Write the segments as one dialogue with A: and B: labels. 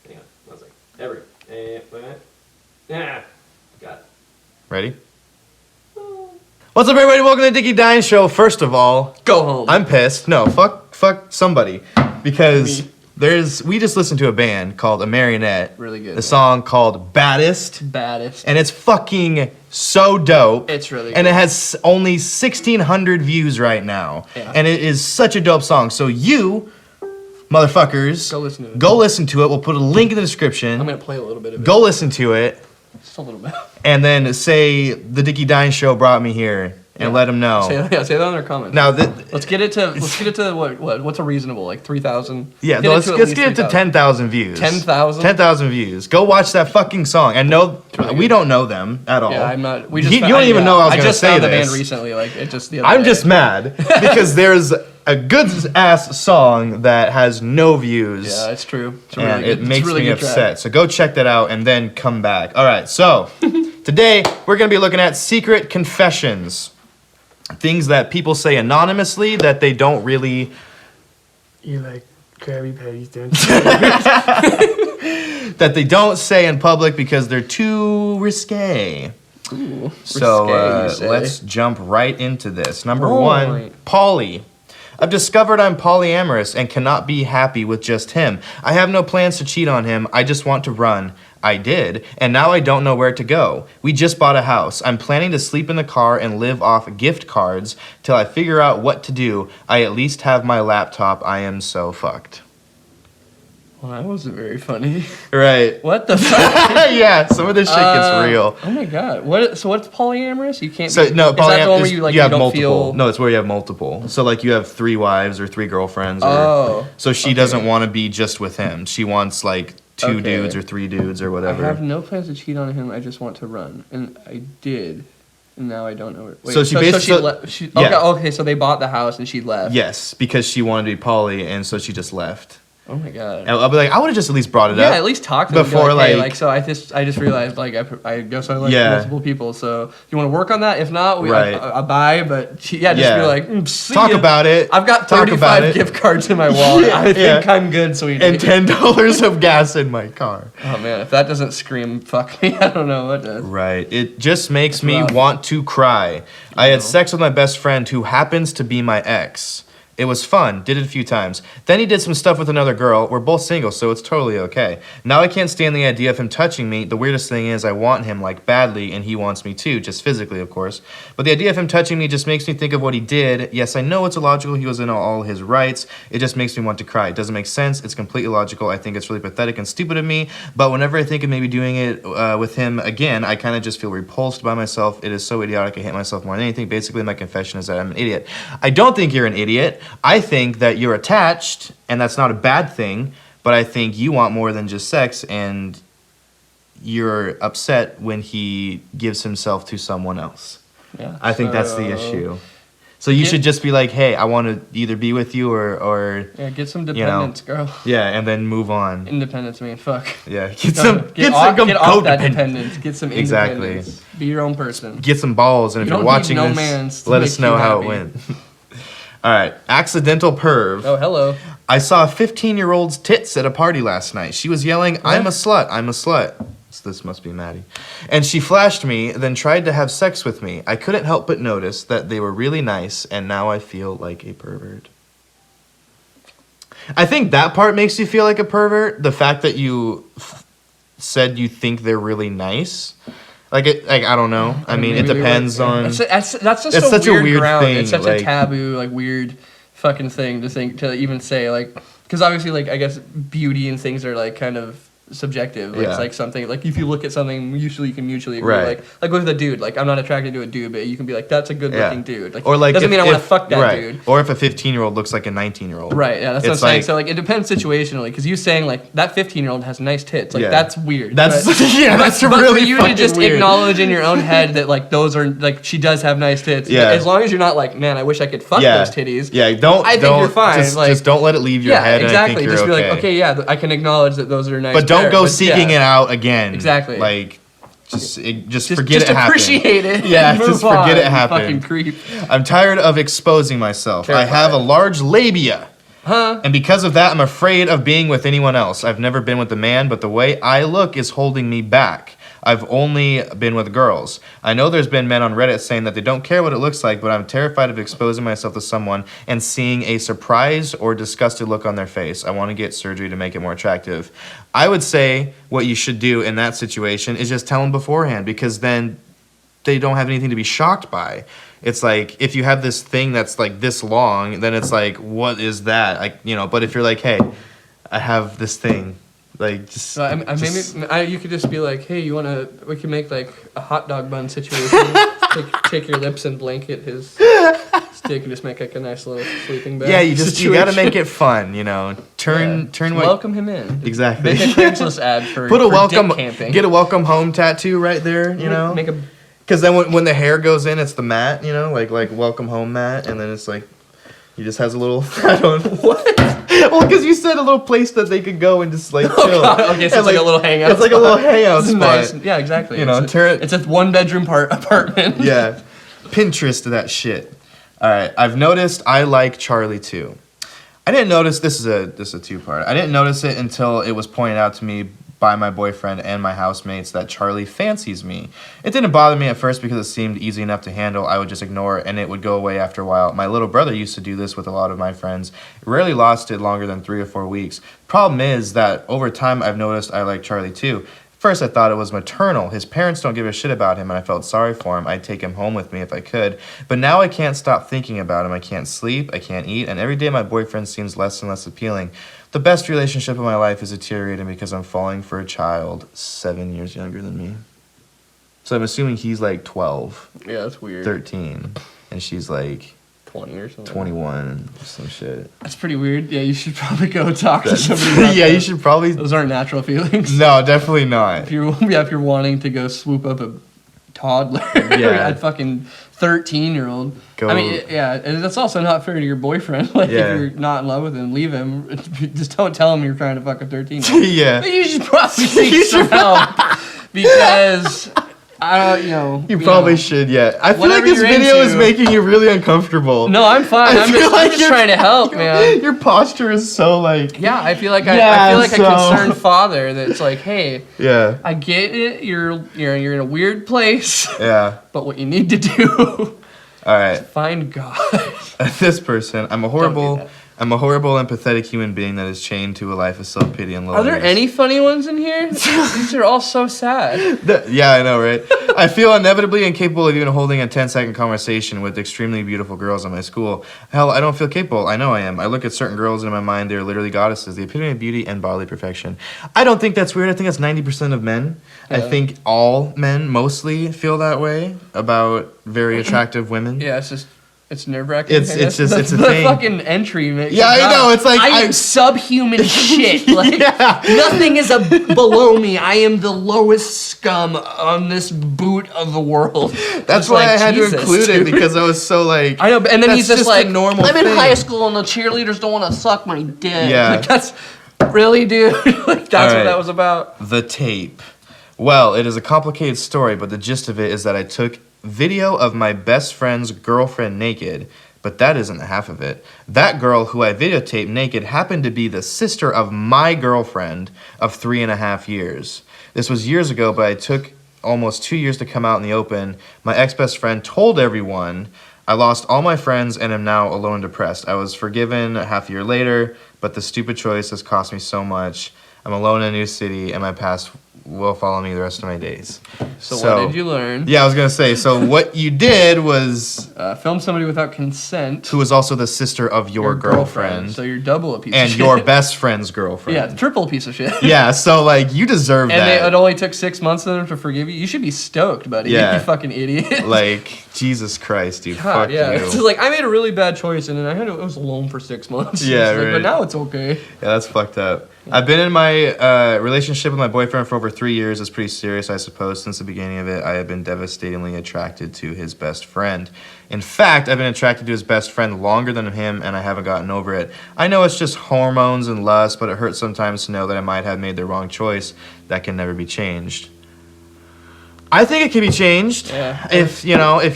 A: Hang on. One second. Wait a minute. Yeah. Got it.
B: Ready? What's up, everybody? Welcome to the Dickie Dine Show. First of all,
A: go home.
B: I'm pissed. No, fuck somebody. Because we just listened to a band called A Marionette.
A: Really good.
B: The song called Baddest. And it's fucking so dope.
A: It's really good.
B: And it has only 1,600 views right now.
A: Yeah.
B: And it is such a dope song. So you, motherfuckers,
A: go listen to it.
B: We'll put a link in the description.
A: I'm going to play a little bit of it.
B: Go listen to it.
A: Just a little bit.
B: And then say the Dickie Dine Show brought me here, and let them know.
A: Say that in their comments.
B: Now,
A: let's get it to what's a reasonable, like 3,000?
B: Yeah, let's get it to 10,000 views.
A: 10,000?
B: 10,000 views. Go watch that fucking song. And we don't know them at all.
A: Yeah, I'm not.
B: You don't even know I was going to say this.
A: I just found the band recently, like it just the other
B: I'm
A: day.
B: just mad because there's a good ass song that has no views.
A: Yeah, it's true. It's
B: and
A: really
B: it
A: good.
B: makes
A: really
B: me
A: good
B: upset.
A: track.
B: So go check that out and then come back. All right, so today we're going to be looking at secret confessions. Things that people say anonymously that they don't really...
A: You like Krabby Patties, don't you?
B: that they don't say in public because they're too risque.
A: Ooh,
B: So
A: risque,
B: let's jump right into this. Number one, poly. I've discovered I'm polyamorous and cannot be happy with just him. I have no plans to cheat on him. I just want to run. I did, and now I don't know where to go. We just bought a house. I'm planning to sleep in the car and live off gift cards till I figure out what to do. I at least have my laptop. I am so fucked.
A: Well, that wasn't very funny.
B: Right.
A: What the fuck?
B: Yeah, some of this shit gets real.
A: Oh my god. So what's polyamorous? You can't.
B: So no,
A: is that the one where
B: you
A: like
B: have
A: don't
B: multiple.
A: Feel...
B: No, it's where you have multiple. So like you have 3 wives or 3 girlfriends. So she doesn't want to be just with him. She wants like 2 dudes or 3 dudes or whatever.
A: I have no plans to cheat on him. I just want to run, and I did. And now I don't know where. Wait,
B: so she basically.
A: Okay, so they bought the house and she left.
B: Yes, because she wanted to be poly, and so she just left.
A: Oh my god.
B: I'll be like, I would have just at least brought it up.
A: Yeah, at least talk to them
B: before,
A: like, hey, like, so I just realized, like, I guess I like multiple people, so you want to work on that? If not, I buy, but just be like,
B: talk about it.
A: I've got 35 gift cards in my wallet. I think I'm good, sweetie.
B: And $10 of gas in my car.
A: Oh man, if that doesn't scream fuck me, I don't know what does.
B: Right. It just makes me want to cry. I had sex with my best friend who happens to be my ex. It was fun, did it a few times. Then he did some stuff with another girl. We're both single, so it's totally okay. Now I can't stand the idea of him touching me. The weirdest thing is I want him, like, badly, and he wants me too, just physically, of course. But the idea of him touching me just makes me think of what he did. Yes, I know it's illogical. He was in all his rights. It just makes me want to cry. It doesn't make sense. It's completely illogical. I think it's really pathetic and stupid of me. But whenever I think of maybe doing it with him again, I kind of just feel repulsed by myself. It is so idiotic. I hate myself more than anything. Basically, my confession is that I'm an idiot. I don't think you're an idiot. I think that you're attached, and that's not a bad thing, but I think you want more than just sex, and you're upset when he gives himself to someone else.
A: Yeah.
B: I think that's the issue. So you should just be like, hey, I want to either be with you or
A: yeah, get some dependence, girl.
B: Yeah, and then move on.
A: Independence, man, fuck.
B: Yeah,
A: get off that dependence. Get some independence. Exactly. Be your own person.
B: Get some balls, and if you're watching this, let us know how it went. All right, accidental perv.
A: Oh, hello.
B: I saw a 15-year-old's tits at a party last night. She was yelling, I'm a slut, I'm a slut. So this must be Maddie. And she flashed me, then tried to have sex with me. I couldn't help but notice that they were really nice, and now I feel like a pervert. I think that part makes you feel like a pervert. The fact that you said you think they're really nice. Like I don't know. I mean, it depends on.
A: That's just such a weird ground. Thing. It's such a taboo, like weird, fucking thing to even say. Like, because obviously, like I guess beauty and things are like kind of subjective. Like, it's like something like if you look at something, usually you can mutually agree.
B: Right.
A: Like with a dude, like I'm not attracted to a dude, but you can be like, that's a good looking dude. Like,
B: or like
A: doesn't mean I want to fuck that dude.
B: Or if a 15-year-old looks like a 19-year-old.
A: Right. Yeah, that's what I'm saying. So like it depends situationally, because you saying like that 15-year-old has nice tits, like that's weird.
B: That's
A: but,
B: that's
A: but
B: really
A: for you
B: fucking
A: to just
B: weird.
A: acknowledge in your own head that like those are like she does have nice tits.
B: Yeah.
A: As long as you're not like, man, I wish I could fuck those titties.
B: Yeah.
A: I think you're fine.
B: Just don't let it leave your head.
A: Exactly.
B: And I think
A: just
B: you're
A: be like, okay, yeah, I can acknowledge that those are nice.
B: But don't go seeking it out again.
A: Exactly.
B: Like, just forget it happened.
A: Just appreciate it.
B: Yeah, just forget it happened.
A: Fucking creep.
B: I'm tired of exposing myself. I have a large labia. And because of that, I'm afraid of being with anyone else. I've never been with a man, but the way I look is holding me back. I've only been with girls. I know there's been men on Reddit saying that they don't care what it looks like, but I'm terrified of exposing myself to someone and seeing a surprised or disgusted look on their face. I want to get surgery to make it more attractive. I would say what you should do in that situation is just tell them beforehand, because then they don't have anything to be shocked by. It's like, if you have this thing that's like this long, then it's like, what is that? Like, you know, but if you're like, hey, I have this thing, like, just...
A: maybe you could just be like, hey, we can make like a hot dog bun situation. take your lips and blanket his stick and just make like a nice little sleeping bag.
B: Yeah, you gotta make it fun, you know. Turn what...
A: Welcome him in.
B: Exactly.
A: Make a Craigslist ad for
B: dick
A: camping.
B: Get a welcome home tattoo right there, you know. Because then when the hair goes in, it's the mat, you know, like welcome home mat, and then it's like, he just has a little, I don't know, what? Well, because you said a little place that they could go and just like chill.
A: Okay, so it's like a little hangout
B: It's like a little hangout spot.
A: Nice. Yeah, exactly.
B: You know,
A: it's a one-bedroom apartment.
B: Yeah. Pinterest to that shit. All right, I've noticed I like Charlie too. I didn't notice, this is a two-part. I didn't notice it until it was pointed out to me by my boyfriend and my housemates that Charlie fancies me. It didn't bother me at first because it seemed easy enough to handle. I would just ignore it and it would go away after a while. My little brother used to do this with a lot of my friends. It rarely lasted longer than 3 or 4 weeks. Problem is that over time I've noticed I like Charlie too. First I thought it was maternal. His parents don't give a shit about him and I felt sorry for him. I'd take him home with me if I could. But now I can't stop thinking about him. I can't sleep, I can't eat, and every day my boyfriend seems less and less appealing. The best relationship of my life is deteriorating because I'm falling for a child 7 years younger than me. So I'm assuming he's like 12.
A: Yeah, that's weird.
B: 13. And she's like
A: 20 or something.
B: 21 or some shit.
A: That's pretty weird. Yeah, you should probably go talk to somebody about
B: Yeah,
A: that.
B: you should probably...
A: Those aren't natural feelings.
B: No, definitely not.
A: If you're wanting to go swoop up a toddler at fucking 13-year-old. I mean, yeah, and that's also not fair to your boyfriend. Like, if you're not in love with him, leave him. Just don't tell him you're trying to fuck a 13-year-old.
B: Yeah.
A: But you should probably seek some help because I don't,
B: You probably should, yeah. I feel like this video is making you really uncomfortable.
A: No, I'm fine. I'm just trying to help, man.
B: Your posture is so like...
A: Yeah, I feel like I feel like a concerned father that's like, hey,
B: yeah, I
A: get it. You're in a weird place.
B: Yeah.
A: But what you need to do...
B: All right.
A: Find God.
B: This person, I'm a horrible and pathetic human being that is chained to a life of self-pity and loneliness.
A: Are there any funny ones in here? These are all so sad.
B: Yeah, I know, right? I feel inevitably incapable of even holding a 10-second conversation with extremely beautiful girls in my school. Hell, I don't feel capable. I know I am. I look at certain girls and in my mind, they're literally goddesses, the epitome of beauty and bodily perfection. I don't think that's weird. I think that's 90% of men. Yeah. I think all men mostly feel that way about very attractive women.
A: Yeah, it's nerve-wracking.
B: It's a thing.
A: The fucking entry makes
B: I know. It's like
A: I am subhuman shit. Like nothing is below me. I am the lowest scum on this boot of the world.
B: That's why I had to include it because I was so like.
A: I know, and then he's just like,
B: normal.
A: I'm in high school and the cheerleaders don't want to suck my dick.
B: Yeah,
A: like, that's really, dude. Like that's what that was about.
B: The tape. Well, it is a complicated story, but the gist of it is that I took video of my best friend's girlfriend naked, but that isn't half of it. That girl who I videotaped naked happened to be the sister of my girlfriend of 3.5 years. This was years ago, but it took almost 2 years to come out in the open. My ex-best friend told everyone. I lost all my friends and am now alone and depressed. I was forgiven a half year later, but the stupid choice has cost me so much. I'm alone in a new city, and my past will follow me the rest of my days.
A: So what did you learn?
B: Yeah, I was going to say, so what you did was...
A: film somebody without consent.
B: Who was also the sister of your girlfriend.
A: So you're double a piece
B: of
A: shit.
B: And your best friend's girlfriend.
A: Yeah, triple piece of shit.
B: Yeah, so like, you deserve that.
A: And it only took 6 months for them to forgive you? You should be stoked, buddy.
B: Yeah.
A: You fucking idiot.
B: Like, Jesus Christ, dude.
A: God,
B: fuck you.
A: It's just like, I made a really bad choice, and then I was alone for 6 months.
B: Yeah, right.
A: But now it's okay.
B: Yeah, that's fucked up. I've been in my relationship with my boyfriend for over 3 years. It's pretty serious, I suppose. Since the beginning of it, I have been devastatingly attracted to his best friend. In fact, I've been attracted to his best friend longer than him, and I haven't gotten over it. I know it's just hormones and lust, but it hurts sometimes to know that I might have made the wrong choice that can never be changed. I think it can be changed.
A: Yeah.
B: If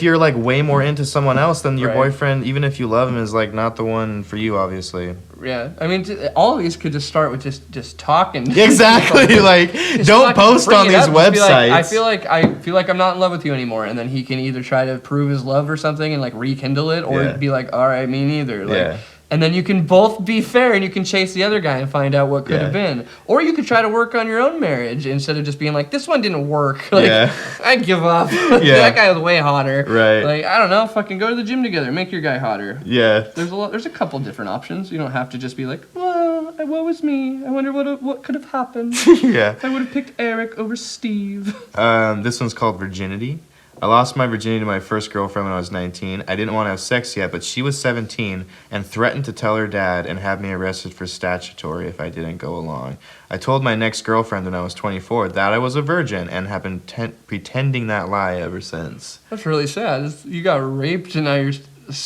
B: you're like way more into someone else, then your boyfriend, even if you love him, is like not the one for you, obviously.
A: Yeah, I mean, all of these could just start with just talking.
B: Exactly, like don't post on these websites.
A: Like, I feel like I'm not in love with you anymore, and then he can either try to prove his love or something and like rekindle it, or be like, all right, me neither. Like, and then you can both be fair, and you can chase the other guy and find out what could have been. Or you could try to work on your own marriage instead of just being like, this one didn't work. Like, I give up. That guy was way hotter.
B: Right.
A: Like, I don't know, fucking go to the gym together, make your guy hotter.
B: Yeah.
A: There's a couple different options. You don't have to just be like, well, woe was me. I wonder what could have happened. If I would have picked Eric over Steve.
B: This one's called Virginity. I lost my virginity to my first girlfriend when I was 19. I didn't want to have sex yet, but she was 17 and threatened to tell her dad and have me arrested for statutory if I didn't go along. I told my next girlfriend when I was 24 that I was a virgin and have been pretending that lie ever since.
A: That's really sad. You got raped and now you're...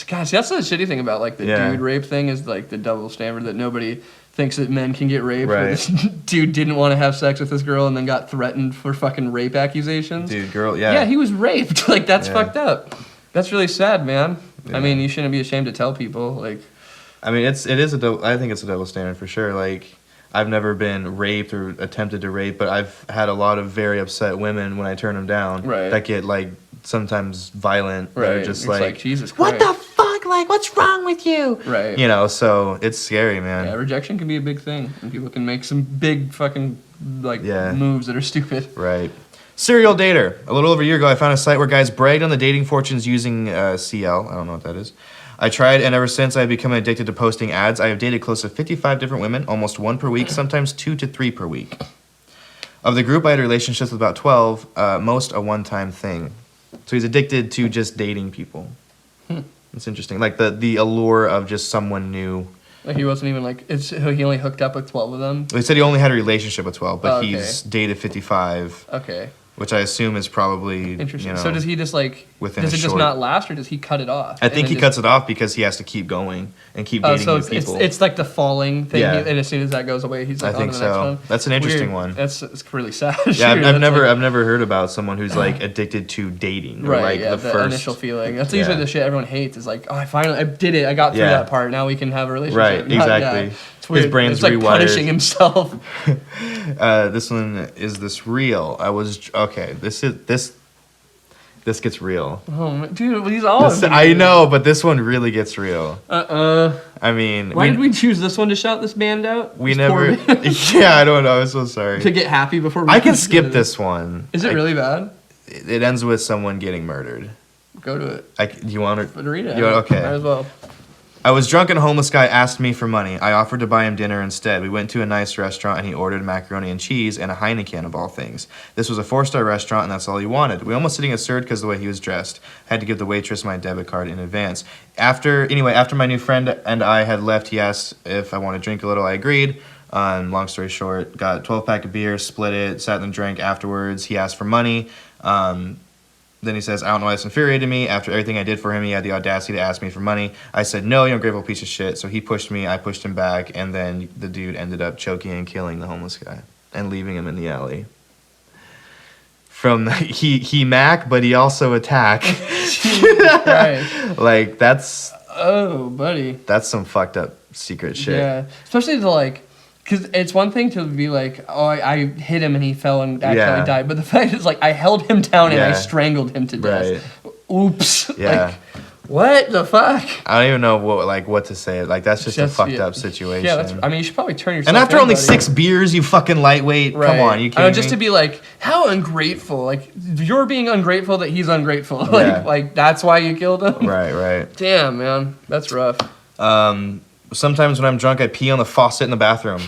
A: Gosh, that's the shitty thing about like the dude rape thing is like the double standard that nobody thinks that men can get raped.
B: Right.
A: This dude didn't want to have sex with this girl and then got threatened for fucking rape accusations. Yeah, he was raped. Like, that's fucked up. That's really sad, man. I mean, you shouldn't be ashamed to tell people. Like,
B: I mean, I think it's a double standard for sure. Like, I've never been raped or attempted to rape, but I've had a lot of very upset women when I turn them down that get like sometimes violent.
A: Right.
B: They're just like,
A: Jesus Christ.
B: what the fuck? Like, what's wrong with you?
A: Right.
B: You know, so it's scary, man.
A: Yeah, rejection can be a big thing, and people can make some big fucking moves that are stupid.
B: Right. Serial dater. A little over a year ago, I found a site where guys bragged on the dating fortunes using CL. I don't know what that is. I tried, and ever since I've become addicted to posting ads, I have dated close to 55 different women, almost one per week, sometimes 2 to 3 per week. Of the group, I had relationships with about 12, most a one-time thing. So he's addicted to just dating people. It's interesting. Like the allure of just someone new.
A: Like he wasn't even like, he only hooked up with 12 of them?
B: He said he only had a relationship with 12, but he's dated 55.
A: Okay.
B: Which I assume is probably,
A: interesting. So does he just like, does it just not last, or does he cut it off?
B: I think he cuts it off because he has to keep going and keep dating new people.
A: It's like the falling thing, and as soon as that goes away, he's like, on to the next one.
B: That's an interesting one.
A: It's really sad.
B: Yeah, I've never heard about someone who's like addicted to dating. Or like the first
A: initial feeling. That's usually the shit everyone hates. Is like, oh, I did it. I got through that part. Now we can have a relationship.
B: Right, exactly.
A: It's weird.
B: His brain's
A: it's like
B: rewired.
A: Punishing himself.
B: This one is this real. This gets real.
A: Oh, dude, these all.
B: I know, but this one really gets real. I mean,
A: why did we choose this one to shout this band out?
B: We never. Yeah, I don't know. I'm so sorry.
A: To get happy before.
B: I can skip this one.
A: Is it really bad?
B: It ends with someone getting murdered.
A: Go to it.
B: You want
A: to read it?
B: Okay.
A: Might as well.
B: I was drunk and a homeless guy asked me for money. I offered to buy him dinner instead. We went to a nice restaurant and he ordered macaroni and cheese and a Heineken of all things. This was a 4-star restaurant and that's all he wanted. We almost sitting absurd because of the way he was dressed. I had to give the waitress my debit card in advance. After my new friend and I had left, he asked if I wanted to drink a little. I agreed. Long story short, got a 12-pack of beer, split it, sat and drank afterwards. He asked for money. Then he says, I don't know why this infuriated me. After everything I did for him, he had the audacity to ask me for money. I said, no, you ungrateful piece of shit. So he pushed me, I pushed him back, and then the dude ended up choking and killing the homeless guy and leaving him in the alley. He Mac, but he also attack. Like, that's...
A: Oh, buddy.
B: That's some fucked up secret shit.
A: Yeah, especially to like... Because it's one thing to be like, oh, I hit him and he fell and accidentally died. But the fact is, like, I held him down and I strangled him to death. Right. Oops.
B: Yeah.
A: Like, what the fuck?
B: I don't even know what to say. Like, that's just a fucked up situation.
A: Yeah, I mean, you should probably turn yourself.
B: And after only 6 beers, you fucking lightweight. Right. Come on, you can't.
A: Just to be like, how ungrateful. Like, you're being ungrateful that he's ungrateful.
B: Yeah.
A: Like that's why you killed him.
B: Right.
A: Damn, man. That's rough.
B: Sometimes when I'm drunk, I pee on the faucet in the bathroom.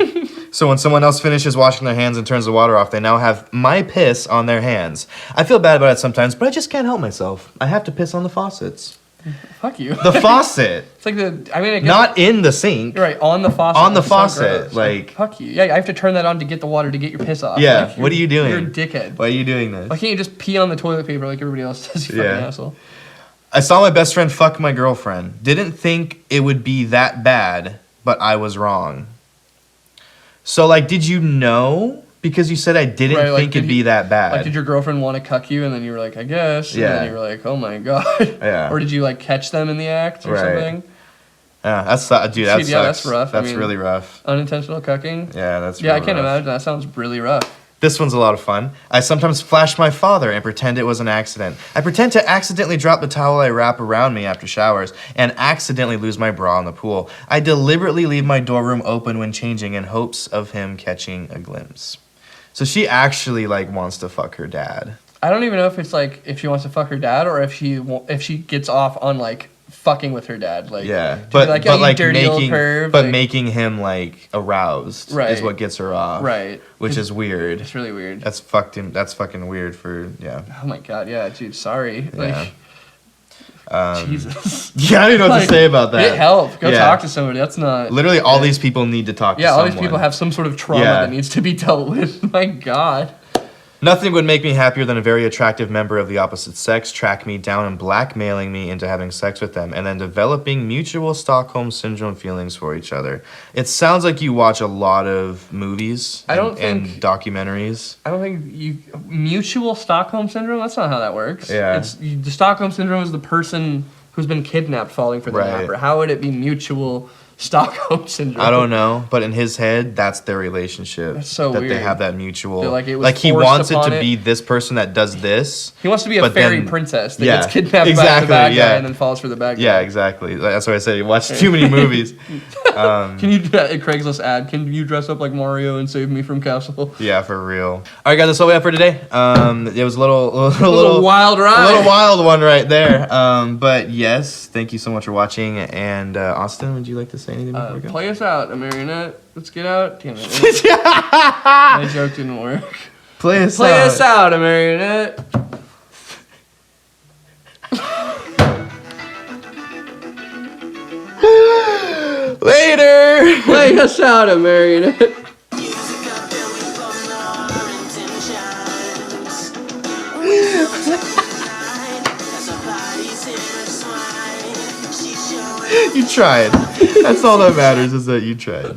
B: So when someone else finishes washing their hands and turns the water off, they now have my piss on their hands. I feel bad about it sometimes, but I just can't help myself. I have to piss on the faucets.
A: Fuck you.
B: The faucet.
A: It's like I guess
B: not in the sink.
A: You're right, on the faucet.
B: On the faucet.
A: So like, fuck you. Yeah, I have to turn that on to get the water to get your piss off.
B: Yeah,
A: like,
B: what are you doing?
A: You're a dickhead.
B: Why are you doing this?
A: Why can't you just pee on the toilet paper like everybody else does, you fucking asshole?
B: I saw my best friend fuck my girlfriend. Didn't think it would be that bad, but I was wrong. So, like, did you know Because you said I didn't think it'd be that bad.
A: Like, did your girlfriend want to cuck you, and then you were like, I guess. And then you were like, oh my god.
B: Yeah.
A: Or did you like catch them in the act or something?
B: Yeah, that's dude. That sucks.
A: Yeah, that's rough.
B: That's really rough.
A: Unintentional cucking.
B: Yeah, that's.
A: Yeah, I can't imagine. That sounds really rough.
B: This one's a lot of fun. I sometimes flash my father and pretend it was an accident. I pretend to accidentally drop the towel I wrap around me after showers and accidentally lose my bra in the pool. I deliberately leave my dorm room open when changing in hopes of him catching a glimpse. So she actually like wants to fuck her dad.
A: I don't even know if it's like if she wants to fuck her dad or if she gets off on like fucking with her dad, like
B: but
A: like,
B: but like
A: dirty
B: making
A: old perv,
B: but
A: like,
B: making him like aroused is what gets her off, which is weird.
A: It's really weird.
B: That's fucking weird for
A: Oh my god, yeah, dude, sorry.
B: Yeah.
A: Like, Jesus.
B: Yeah, I don't even know what to say about that.
A: Get help. Go talk to somebody. That's not
B: literally all these people need to talk to someone.
A: All these people have some sort of trauma that needs to be dealt with. My god.
B: Nothing would make me happier than a very attractive member of the opposite sex track me down and blackmailing me into having sex with them and then developing mutual Stockholm Syndrome feelings for each other. It sounds like you watch a lot of movies and documentaries.
A: I don't think mutual Stockholm Syndrome, that's not how that works.
B: Yeah.
A: The Stockholm Syndrome is the person who's been kidnapped falling for the napper. How would it be mutual Stockholm Syndrome?
B: I don't know, but in his head, that's their relationship.
A: That's so
B: weird.
A: That
B: they have that mutual.
A: Like
B: he wants it to be this person that does this.
A: He wants to be a fairy princess that gets kidnapped by the bad guy and then falls for the bad guy.
B: Yeah, exactly. That's what I said. You watch too many movies.
A: Can you do that Craigslist ad? Can you dress up like Mario and save me from Castle?
B: Yeah, for real. All right, guys, that's all we have for today. It was a little
A: wild ride.
B: A little wild one right there. But yes, thank you so much for watching. And Austin, would you like to say anything before we go?
A: Play us out, a marionette. Let's get out. Damn it. My joke didn't work.
B: Play us
A: out, a marionette.
B: Later.
A: Play us out, a marionette.
B: You tried. That's all that matters is that you tried.